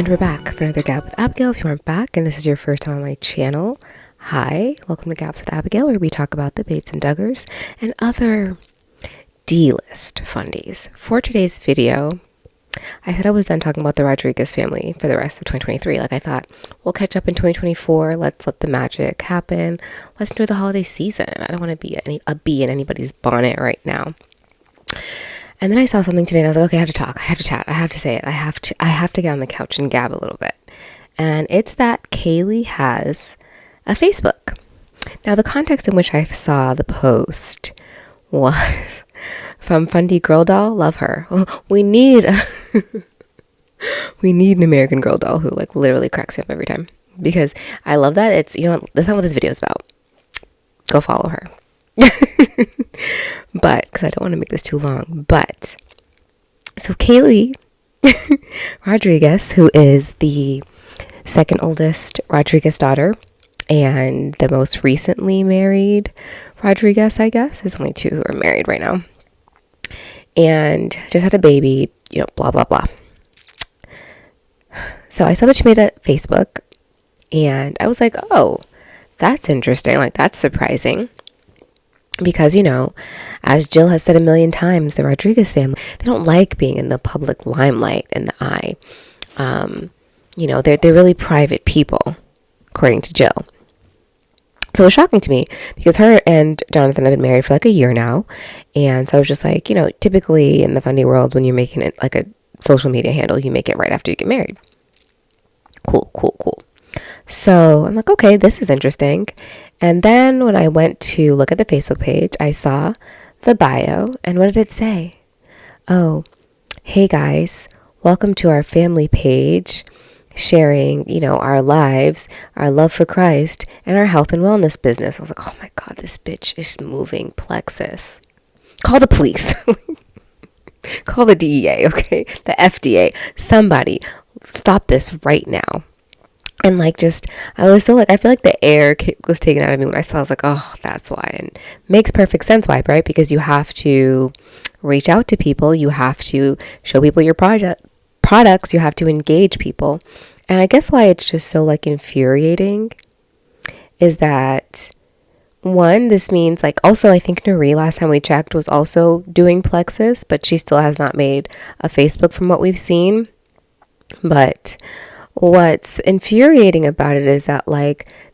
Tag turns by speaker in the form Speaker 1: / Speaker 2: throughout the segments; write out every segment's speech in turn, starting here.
Speaker 1: And we're back for another Gab with Abigail. If you aren't back and this is your first time on my channel, hi, welcome to Gabs with Abigail, where we talk about the Bates and Duggars and other D-list fundies. For today's video, I said I was done talking about the Rodrigues family for the rest of 2023. I thought we'll catch up in 2024. Let's let the magic happen. Let's enjoy the holiday season. I don't want to be a bee in anybody's bonnet right now. And then I saw something today and I was like, okay, I have to talk. I have to chat. I have to say it. I have to get on the couch and gab a little bit. And it's that Kaye has a Facebook. Now, the context in which I saw the post was from Fundy Girl Doll. Love her. We need an American Girl Doll who literally cracks me up every time, because I love that. It's, that's not what this video is about. Go follow her. But because I don't want to make this too long, but so Kaye Rodrigues, who is the second oldest Rodrigues daughter and the most recently married Rodrigues, I guess there's only two who are married right now, and just had a baby, blah blah blah. So I saw that she made a Facebook and I was like, oh, that's interesting, that's surprising. Because, as Jill has said a million times, the Rodrigues family, they don't like being in the public limelight and the eye. They're really private people, according to Jill. So it was shocking to me because her and Jonathan have been married for a year now. And so I was just like, typically in the funny world, when you're making it a social media handle, you make it right after you get married. Cool. So I'm like, okay, this is interesting. And then when I went to look at the Facebook page, I saw the bio. And what did it say? Oh, hey guys, welcome to our family page, sharing, our lives, our love for Christ, and our health and wellness business. I was like, oh my God, this bitch is moving plexus. Call the police. Call the DEA, okay? The FDA. Somebody stop this right now. And I was so I feel like the air was taken out of me when I saw. I was like, oh, that's why. And makes perfect sense why, right? Because you have to reach out to people. You have to show people your products. You have to engage people. And I guess why it's just so infuriating is that, one, this means also I think Nuri, last time we checked, was also doing Plexus, but she still has not made a Facebook from what we've seen. But what's infuriating about it is that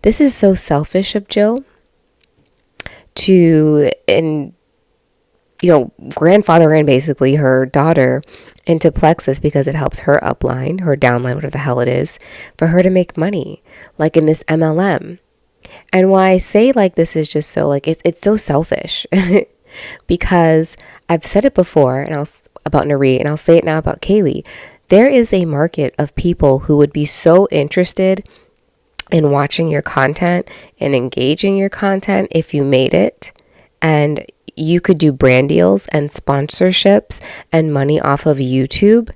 Speaker 1: this is so selfish of Jill to grandfather in basically her daughter into Plexus because it helps her upline, her downline, whatever the hell it is, for her to make money in this MLM. And why I say this is just so it's so selfish because I've said it before about Nuri, and I'll say it now about Kaye. There is a market of people who would be so interested in watching your content and engaging your content if you made it, and you could do brand deals and sponsorships and money off of YouTube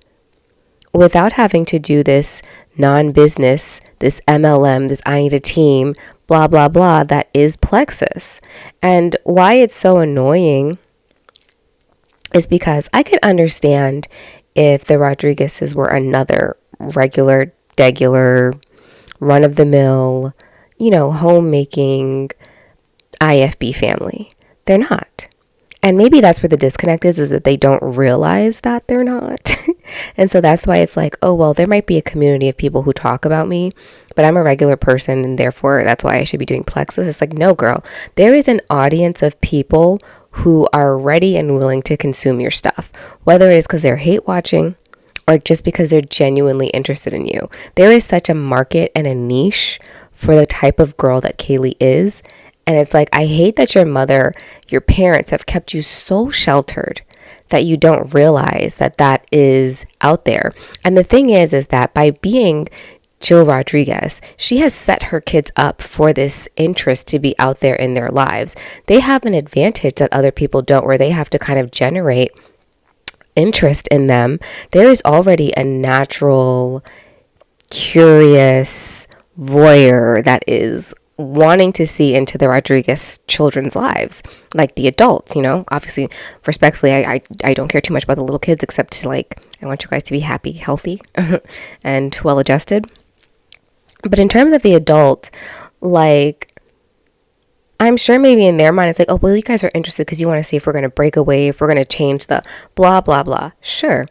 Speaker 1: without having to do this non-business, this MLM, this I need a team, blah, blah, blah, that is Plexus. And why it's so annoying is because I could understand if the Rodrigues were another regular, run-of-the-mill, homemaking IFB family. They're not. And maybe that's where the disconnect is that they don't realize that they're not. And so that's why it's oh, well, there might be a community of people who talk about me, but I'm a regular person, and therefore that's why I should be doing Plexus. It's no, girl. There is an audience of people who are ready and willing to consume your stuff, whether it is because they're hate watching or just because they're genuinely interested in you. There is such a market and a niche for the type of girl that Kaye is. And it's I hate that your parents have kept you so sheltered that you don't realize that is out there. And the thing is that by being Jill Rodrigues, she has set her kids up for this interest to be out there in their lives. They have an advantage that other people don't, where they have to kind of generate interest in them. There is already a natural, curious voyeur that is wanting to see into the Rodrigues children's lives, like the adults, obviously, respectfully, I don't care too much about the little kids, except to like, I want you guys to be happy, healthy, and well adjusted. But in terms of the adult, like, I'm sure maybe in their mind, it's like, oh, well, you guys are interested because you want to see if we're going to break away, if we're going to change the blah, blah, blah. Sure.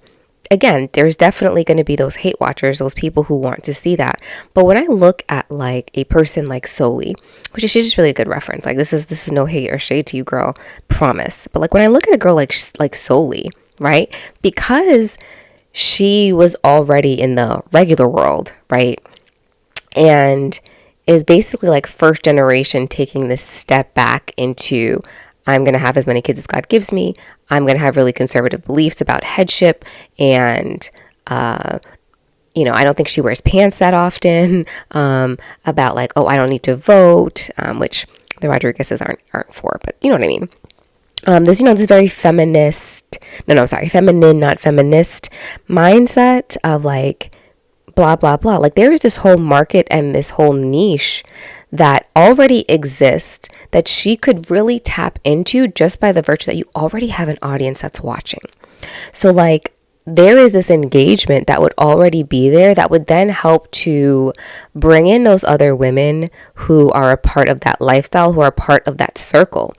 Speaker 1: Again, there's definitely going to be those hate watchers, those people who want to see that. But when I look at like a person like Soli, which is, she's just really a good reference. Like this is no hate or shade to you, girl, promise. But like when I look at a girl like Soli, right? Because she was already in the regular world, right? And is basically like first generation taking this step back into, I'm going to have as many kids as God gives me. I'm going to have really conservative beliefs about headship. And, I don't think she wears pants that often. About like, oh, I don't need to vote, which the Rodriguezes aren't for, but you know what I mean. This very feminist, feminine, not feminist mindset of like, blah, blah, blah. Like there is this whole market and this whole niche that already exists that she could really tap into just by the virtue that you already have an audience that's watching. So like there is this engagement that would already be there that would then help to bring in those other women who are a part of that lifestyle, who are part of that circle.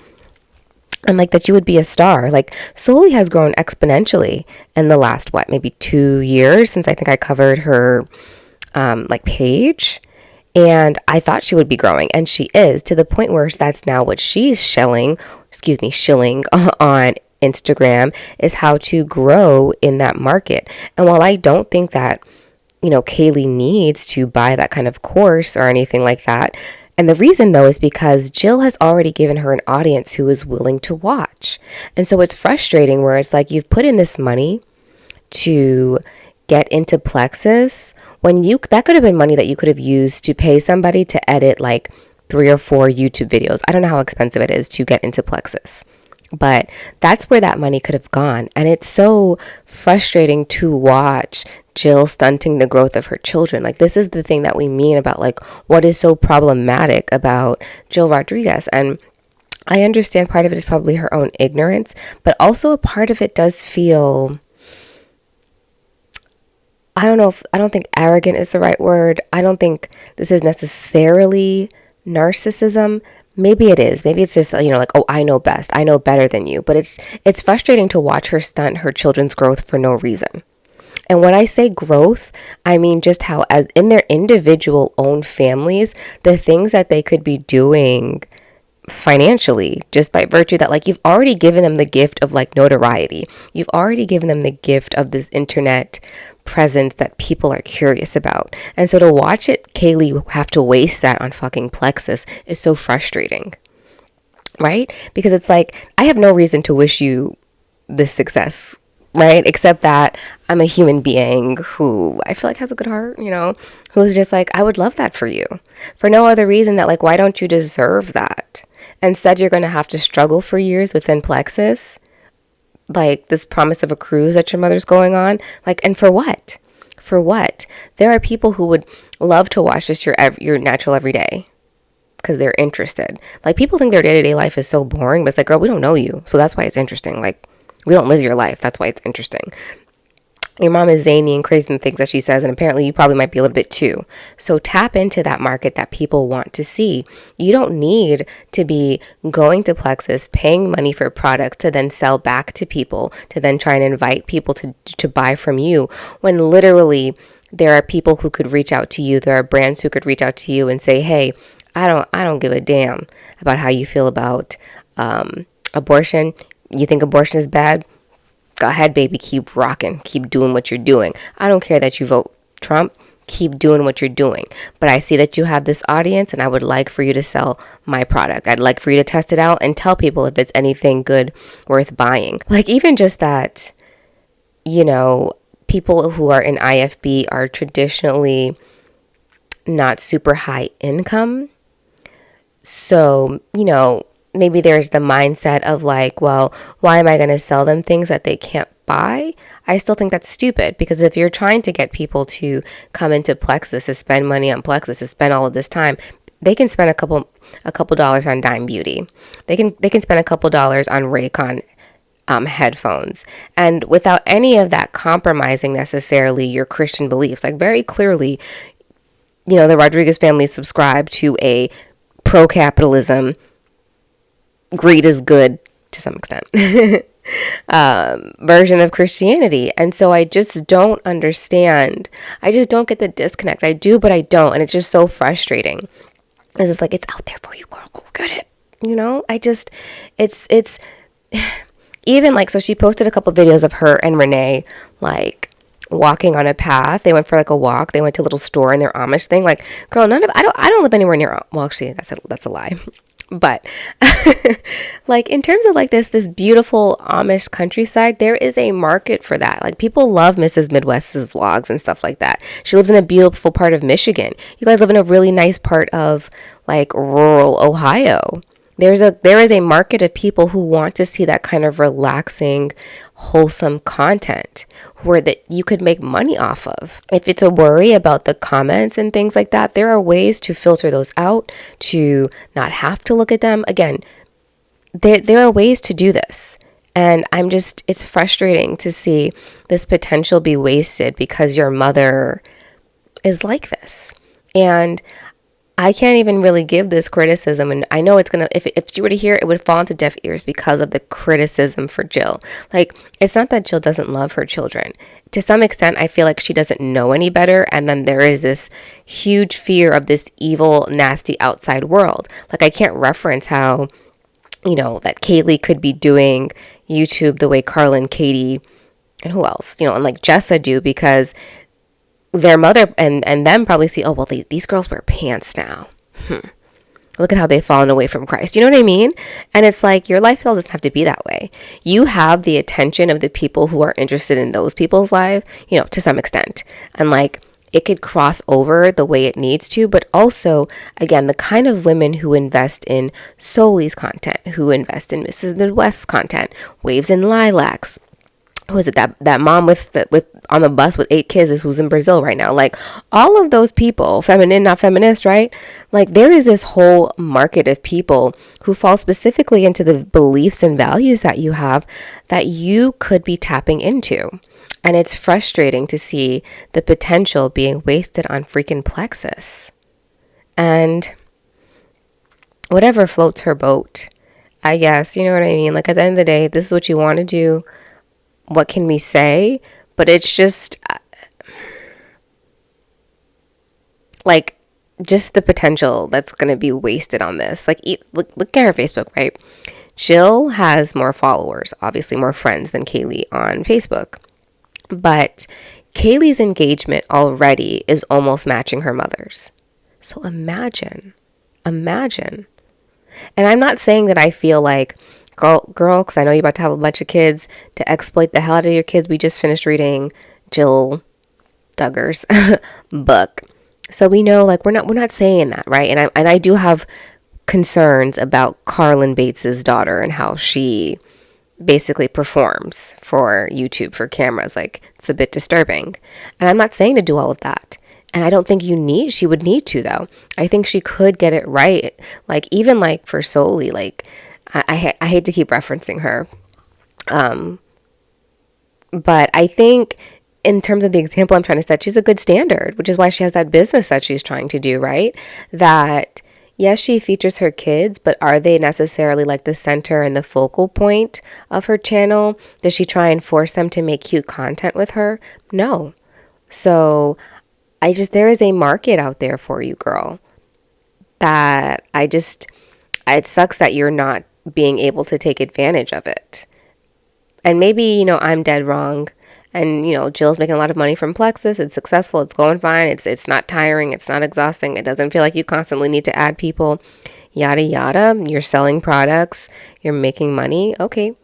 Speaker 1: And like that you would be a star. Like Soli has grown exponentially in the last, maybe 2 years since I think I covered her page. And I thought she would be growing, and she is, to the point where that's now what she's shilling on Instagram, is how to grow in that market. And while I don't think that, Kaye needs to buy that kind of course or anything like that, and the reason, though, is because Jill has already given her an audience who is willing to watch. And so it's frustrating where it's like you've put in this money to get into Plexus when that could have been money that you could have used to pay somebody to edit like 3 or 4 YouTube videos. I don't know how expensive it is to get into Plexus, but that's where that money could have gone. And it's so frustrating to watch Jill stunting the growth of her children. Like this is the thing that we mean about like what is so problematic about Jill Rodrigues. And I understand part of it is probably her own ignorance, but also a part of it does feel, I don't think arrogant is the right word. I don't think this is necessarily narcissism. Maybe it is. Maybe it's just, like, oh, I know best. I know better than you. But it's frustrating to watch her stunt her children's growth for no reason. And when I say growth, I mean just how, as in their individual own families, the things that they could be doing financially, just by virtue that like you've already given them the gift of like notoriety. You've already given them the gift of this internet presence that people are curious about. And so to watch Kaye have to waste that on fucking Plexus is so frustrating. Right? Because it's like, I have no reason to wish you this success, right? Except that I'm a human being who I feel like has a good heart, who's just like, I would love that for you. For no other reason that like, why don't you deserve that? Instead, you're going to have to struggle for years within Plexus. Like this promise of a cruise that your mother's going on. Like, and for what? For what? There are people who would love to watch just your natural everyday because they're interested. Like people think their day-to-day life is so boring, but it's like, girl, we don't know you. So that's why it's interesting. Like we don't live your life. That's why it's interesting. Your mom is zany and crazy in things that she says, and apparently you probably might be a little bit too. So tap into that market that people want to see. You don't need to be going to Plexus, paying money for products to then sell back to people, to then try and invite people to buy from you, when literally there are people who could reach out to you. There are brands who could reach out to you and say, hey, I don't give a damn about how you feel about abortion. You think abortion is bad? Go ahead, baby. Keep rocking. Keep doing what you're doing. I don't care that you vote Trump. Keep doing what you're doing. But I see that you have this audience, and I would like for you to sell my product. I'd like for you to test it out and tell people if it's anything good worth buying. Like even just that, people who are in IFB are traditionally not super high income. So, maybe there's the mindset of like, well, why am I going to sell them things that they can't buy? I still think that's stupid, because if you're trying to get people to come into Plexus, to spend money on Plexus, to spend all of this time, they can spend a couple dollars on Dime Beauty. They can spend a couple dollars on Raycon headphones, and without any of that compromising necessarily your Christian beliefs. Like, very clearly, the Rodrigues family subscribe to a pro-capitalism, greed is good to some extent version of Christianity. And so I just don't understand. I just don't get the disconnect. I do, but I don't. And it's just so frustrating. It's like, it's out there for you, girl. Go get it. It's even like, so she posted a couple videos of her and Renee, like, walking on a path. They went for like a walk. They went to a little store in their Amish thing. Like, girl, I don't live anywhere near, well, actually, that's a lie. But like, in terms of like this beautiful Amish countryside, there is a market for that. Like, people love Mrs. Midwest's vlogs and stuff like that. She lives in a beautiful part of Michigan. You guys live in a really nice part of like rural Ohio. There is a market of people who want to see that kind of relaxing, wholesome content where that you could make money off of. If it's a worry about the comments and things like that, there are ways to filter those out, to not have to look at them. Again, there are ways to do this. And it's frustrating to see this potential be wasted because your mother is like this. And I can't even really give this criticism, and I know it's gonna, if she were to hear it, it would fall into deaf ears because of the criticism for Jill. Like, it's not that Jill doesn't love her children. To some extent, I feel like she doesn't know any better, and then there is this huge fear of this evil, nasty outside world. Like, I can't reference how, that Kaye could be doing YouTube the way Carla and Katie, and who else, and like Jessa do, because their mother and them probably see, oh, well, these girls wear pants now. Look at how they've fallen away from Christ. You know what I mean? And it's like, your lifestyle doesn't have to be that way. You have the attention of the people who are interested in those people's life, to some extent. And like, it could cross over the way it needs to, but also, again, the kind of women who invest in Soli's content, who invest in Mrs. Midwest's content, Waves and Lilacs. Who is it, that mom with on the bus with 8 kids who's in Brazil right now? Like, all of those people, feminine, not feminist, right? Like, there is this whole market of people who fall specifically into the beliefs and values that you have that you could be tapping into. And it's frustrating to see the potential being wasted on freaking Plexus. And whatever floats her boat, I guess, you know what I mean? Like, at the end of the day, if this is what you want to do, what can we say? But it's just like, just the potential that's going to be wasted on this. Like, look at her Facebook, right? Jill has more followers, obviously more friends than Kaye on Facebook. But Kaylee's engagement already is almost matching her mother's. So imagine. And I'm not saying that I feel like, girl, because I know you're about to have a bunch of kids, to exploit the hell out of your kids. We just finished reading Jill Duggar's book, so we know, like, we're not saying that, right? And I do have concerns about Carlin Bates's daughter and how she basically performs for YouTube, for cameras. Like, it's a bit disturbing, and I'm not saying to do all of that. And I don't think she would need to, though. I think she could get it right. Like, even like for Soli, like, I hate to keep referencing her. But I think in terms of the example I'm trying to set, she's a good standard, which is why she has that business that she's trying to do, right? That, yes, she features her kids, but are they necessarily like the center and the focal point of her channel? Does she try and force them to make cute content with her? No. So there is a market out there for you, girl. That it sucks that you're not being able to take advantage of it. And maybe, I'm dead wrong. And, Jill's making a lot of money from Plexus. It's successful. It's going fine. It's not tiring. It's not exhausting. It doesn't feel like you constantly need to add people, yada, yada. You're selling products. You're making money. Okay.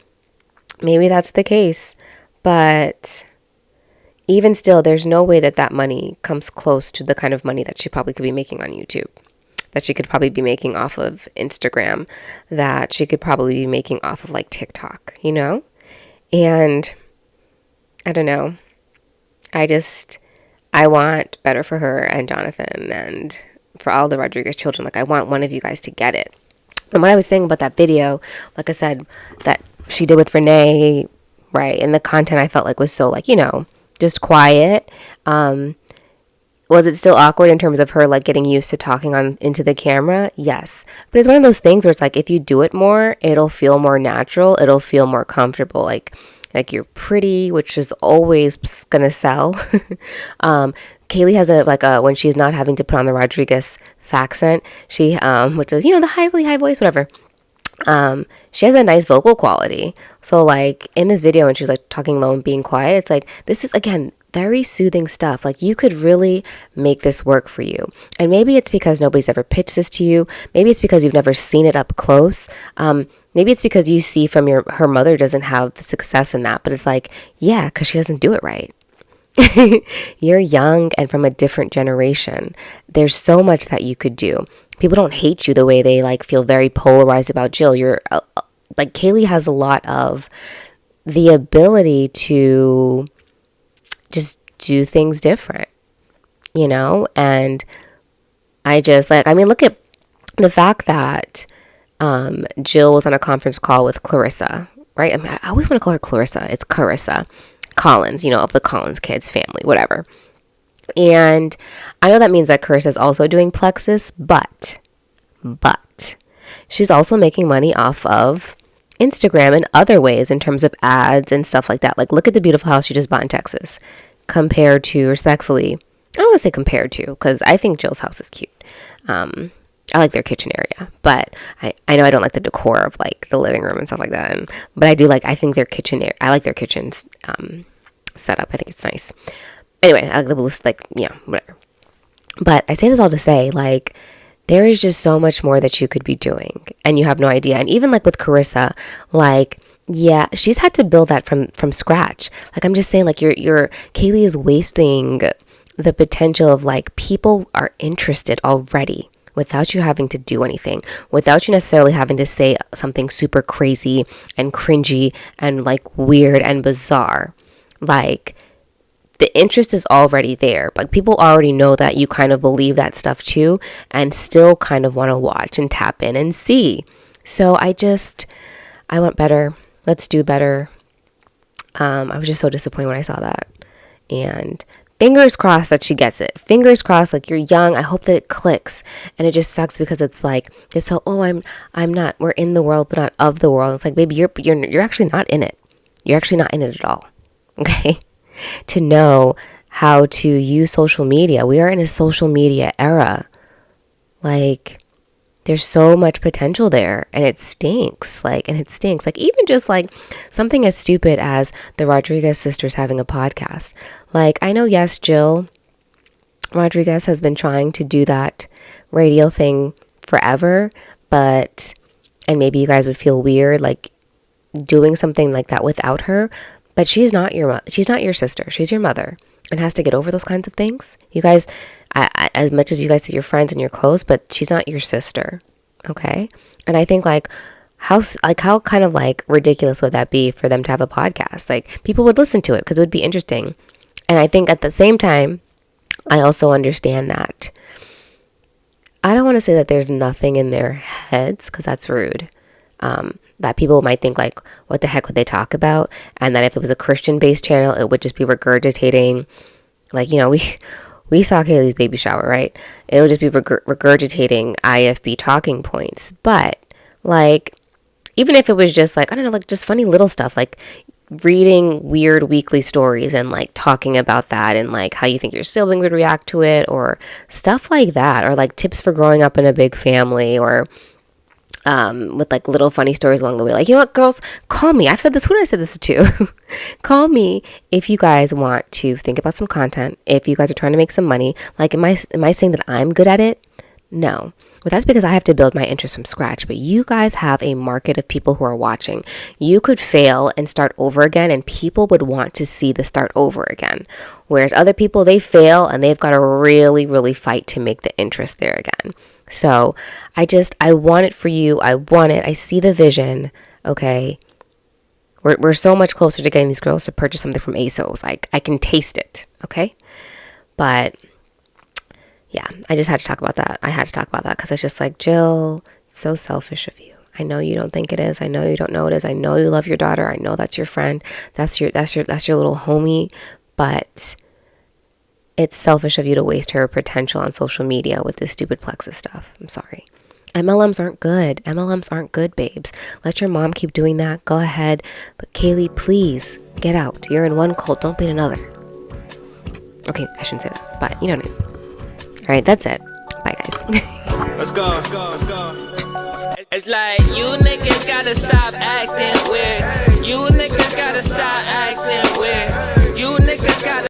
Speaker 1: Maybe that's the case. But even still, there's no way that money comes close to the kind of money that she probably could be making on YouTube, that she could probably be making off of Instagram, that she could probably be making off of like TikTok, And I don't know. I want better for her and Jonathan and for all the Rodrigues children. Like, I want one of you guys to get it. And what I was saying about that video, like I said, that she did with Renee, right? And the content I felt like was so, like, just quiet. Was it still awkward in terms of her, like, getting used to talking on into the camera? Yes. But it's one of those things where it's like, if you do it more, it'll feel more natural. It'll feel more comfortable. Like you're pretty, which is always gonna sell. Kaylee has when she's not having to put on the Rodrigues accent, she, which is, the really high voice, whatever. She has a nice vocal quality. So, like, in this video when she's like talking low and being quiet, it's like, this is, again, very soothing stuff. Like, you could really make this work for you. And maybe it's because nobody's ever pitched this to you. Maybe it's because you've never seen it up close. Maybe it's because you see from her mother doesn't have success in that. But it's like, yeah, because she doesn't do it right. You're young and from a different generation. There's so much that you could do. People don't hate you the way they, like, feel very polarized about Jill. You're like, Kaylee has a lot of the ability to just do things different, and I just, like, I mean, look at the fact that Jill was on a conference call with Clarissa, right? I mean, I always want to call her Clarissa. It's Carissa Collins, of the Collins kids family, whatever. And I know that means that Carissa's also doing Plexus, but she's also making money off of Instagram in other ways in terms of ads and stuff like that. Like, look at the beautiful house she just bought in Texas compared to, respectfully, I don't want to say compared to, because I think Jill's house is cute. I like their kitchen area, but I know I don't like the decor of, like, the living room and stuff like that. But I think their kitchen, I like their kitchen's setup. I think it's nice. Anyway, I like the blue, like, whatever. But I say this all to say, like, there is just so much more that you could be doing, and you have no idea. And even, like, with Carissa, like, yeah, she's had to build that from scratch. Like, I'm just saying, like, your Kaylee is wasting the potential of, like, people are interested already without you having to do anything, without you necessarily having to say something super crazy and cringy and, like, weird and bizarre. Like, the interest is already there. Like, people already know that you kind of believe that stuff too, and still kind of want to watch and tap in and see. So I want better. Let's do better. I was just so disappointed when I saw that. And fingers crossed that she gets it. Fingers crossed, like, you're young. I hope that it clicks. And it just sucks because it's like, this whole, I'm not, we're in the world, but not of the world. It's like, baby, you're actually not in it. You're actually not in it at all. Okay? To know how to use social media. We are in a social media era. Like, there's so much potential there, and it stinks. Like, even just, like, something as stupid as the Rodrigues sisters having a podcast. Like, I know, yes, Jill Rodrigues has been trying to do that radio thing forever, and maybe you guys would feel weird, like, doing something like that without her. But she's not your sister. She's your mother, and has to get over those kinds of things. You guys, as much as you guys say you're friends and you're close, but she's not your sister, okay? And I think, like, how kind of, like, ridiculous would that be for them to have a podcast? Like, people would listen to it because it would be interesting. And I think at the same time, I also understand that. I don't want to say that there's nothing in their heads, because that's rude. That people might think, like, what the heck would they talk about? And that if it was a Christian-based channel, it would just be regurgitating, like, we saw Kaylee's baby shower, right? It would just be regurgitating IFB talking points. But, like, even if it was just, like, I don't know, like, just funny little stuff, like reading weird weekly stories and, like, talking about that and, like, how you think your siblings would react to it, or stuff like that, or, like, tips for growing up in a big family, or with, like, little funny stories along the way. Like, you know what, girls, call me. I've said this. Who did I say this to? Call me if you guys want to think about some content. If you guys are trying to make some money. Like, am I saying that I'm good at it? No. Well, that's because I have to build my interest from scratch. But you guys have a market of people who are watching. You could fail and start over again, and people would want to see the start over again. Whereas other people, they fail and they've got to really, really fight to make the interest there again. So I want it for you. I want it. I see the vision. Okay. We're so much closer to getting these girls to purchase something from ASOS. Like, I can taste it. Okay. But Yeah, I just had to talk about that. I had to talk about that because it's just like, Jill, so selfish of you. I know you don't think it is. I know you don't know it is. I know you love your daughter. I know that's your friend. That's your little homie. But it's selfish of you to waste her potential on social media with this stupid Plexus stuff. I'm sorry. MLMs aren't good. MLMs aren't good, babes. Let your mom keep doing that. Go ahead. But Kaylee, please get out. You're in one cult. Don't be in another. Okay, I shouldn't say that, but you know what I mean. All right, that's it. Bye, guys.
Speaker 2: Let's go. It's like you niggas gotta stop acting weird. You niggas gotta stop acting weird. You niggas gotta